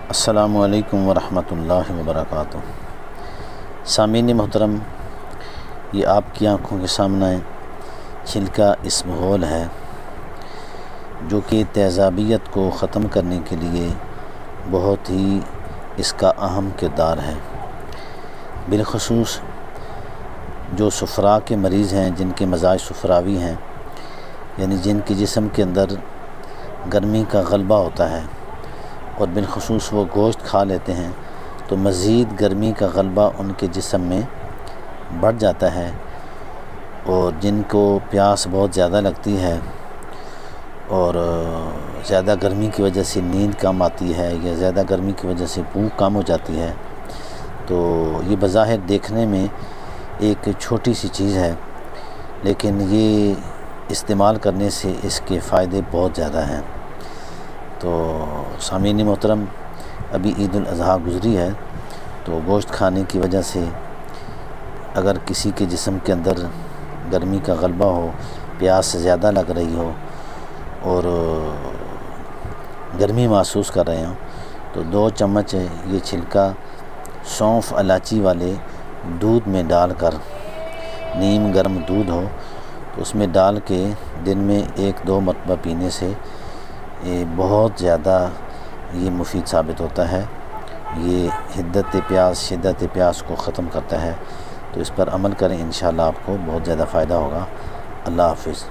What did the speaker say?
السلام علیکم ورحمۃ اللہ وبرکاتہ۔ سامعین محترم، یہ آپ کی آنکھوں کے سامنے چھلکا اسبغول ہے جو کہ تیزابیت کو ختم کرنے کے لیے بہت ہی اس کا اہم کردار ہے۔ بالخصوص جو سفرا کے مریض ہیں، جن کے مزاج سفراوی ہیں، یعنی جن کے جسم کے اندر گرمی کا غلبہ ہوتا ہے اور بالخصوص وہ گوشت کھا لیتے ہیں تو مزید گرمی کا غلبہ ان کے جسم میں بڑھ جاتا ہے، اور جن کو پیاس بہت زیادہ لگتی ہے اور زیادہ گرمی کی وجہ سے نیند کم آتی ہے یا زیادہ گرمی کی وجہ سے بھوک کم ہو جاتی ہے، تو یہ بظاہر دیکھنے میں ایک چھوٹی سی چیز ہے، لیکن یہ استعمال کرنے سے اس کے فائدے بہت زیادہ ہیں۔ تو سامعین محترم، ابھی عید الاضحیٰ گزری ہے، تو گوشت کھانے کی وجہ سے اگر کسی کے جسم کے اندر گرمی کا غلبہ ہو، پیاس سے زیادہ لگ رہی ہو اور گرمی محسوس کر رہے ہوں، تو 2 چمچ یہ چھلکا سونف الائچی والے دودھ میں ڈال کر، نیم گرم دودھ ہو تو اس میں ڈال کے دن میں 1-2 مرتبہ پینے سے یہ بہت زیادہ یہ مفید ثابت ہوتا ہے۔ یہ شدت پیاس کو ختم کرتا ہے، تو اس پر عمل کریں، انشاءاللہ آپ کو بہت زیادہ فائدہ ہوگا۔ اللہ حافظ۔